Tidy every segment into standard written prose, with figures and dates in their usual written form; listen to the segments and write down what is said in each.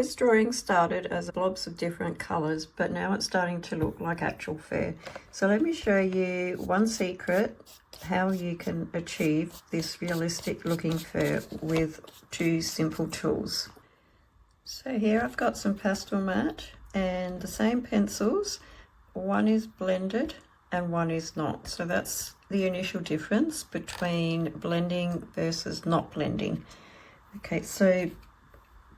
This drawing started as blobs of different colours, but now it's starting to look like actual fur. So let me show you one secret how you can achieve this realistic looking fur with two simple tools. So here I've got some pastel mat and the same pencils. One is blended and one is not. So that's the initial difference between blending versus not blending. Okay, so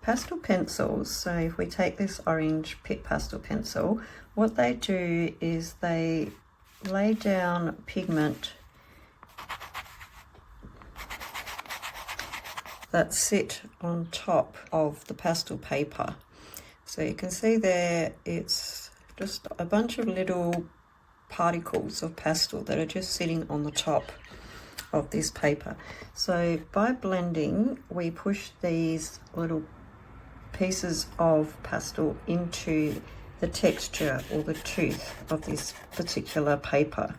pastel pencils, so if we take this orange Pitt pastel pencil, what they do is they lay down pigment that sit on top of the pastel paper. So you can see there it's just a bunch of little particles of pastel that are just sitting on the top of this paper. So by blending, we push these little pieces of pastel into the texture or the tooth of this particular paper.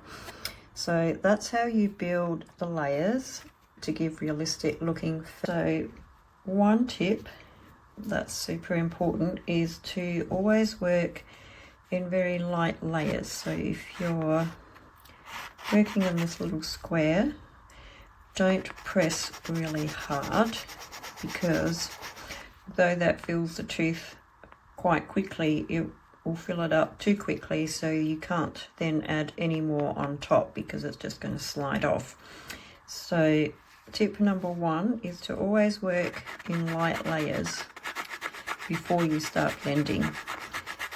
So that's how you build the layers to give realistic looking. So one tip that's super important is to always work in very light layers. So if you're working in this little square, don't press really hard, because though that fills the tooth quite quickly, it will fill it up too quickly, so you can't then add any more on top because it's just going to slide off. So tip number one is to always work in light layers before you start blending.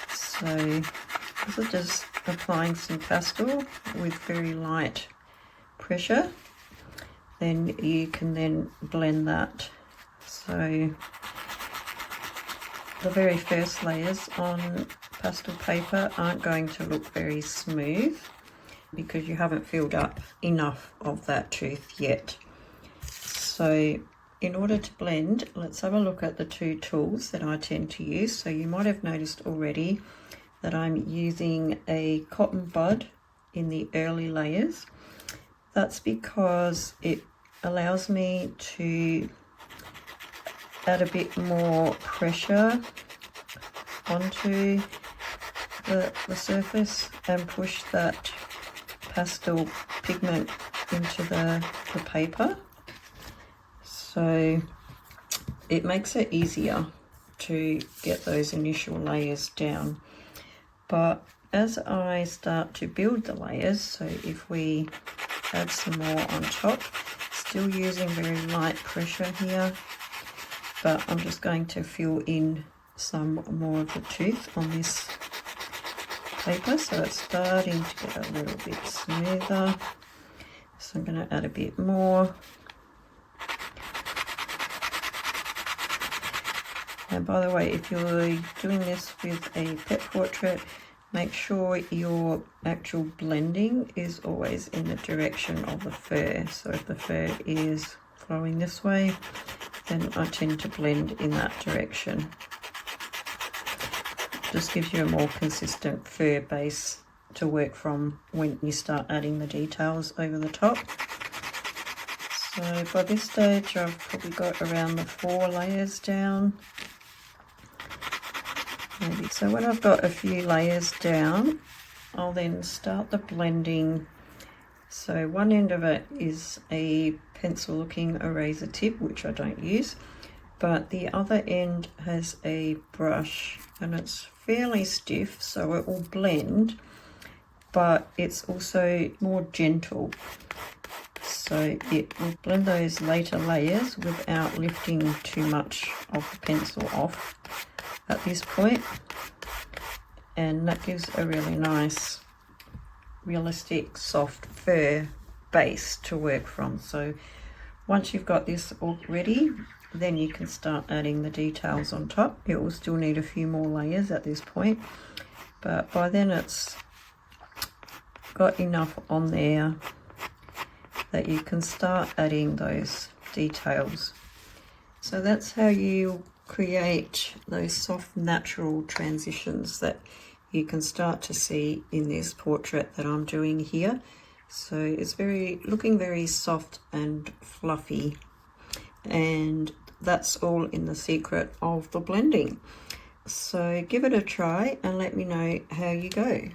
So this is just applying some pastel with very light pressure. Then you can then blend that. So the very first layers on pastel paper aren't going to look very smooth because you haven't filled up enough of that tooth yet. So in order to blend, let's have a look at the two tools that I tend to use. So you might have noticed already that I'm using a cotton bud in the early layers. That's because it allows me to add a bit more pressure onto the surface and push that pastel pigment into the paper. So it makes it easier to get those initial layers down. But as I start to build the layers, so if we add some more on top, still using very light pressure here, but I'm just going to fill in some more of the tooth on this paper, so it's starting to get a little bit smoother. So I'm going to add a bit more. And by the way, if you're doing this with a pet portrait, make sure your actual blending is always in the direction of the fur. So if the fur is flowing this way, then I tend to blend in that direction. Just gives you a more consistent fur base to work from when you start adding the details over the top. So by this stage, I've probably got around the 4 layers down. Maybe. So when I've got a few layers down, I'll then start the blending. So one end of it is a pencil looking eraser tip, which I don't use, but the other end has a brush and it's fairly stiff, so it will blend, but it's also more gentle. So it will blend those later layers without lifting too much of the pencil off at this point, and that gives a really nice realistic soft fur base to work from. So once you've got this all ready, then you can start adding the details on top. It will still need a few more layers at this point, but by then it's got enough on there that you can start adding those details. So that's how you create those soft natural transitions that you can start to see in this portrait that I'm doing here. So it's looking very soft and fluffy, and that's all in the secret of the blending. So give it a try and let me know how you go.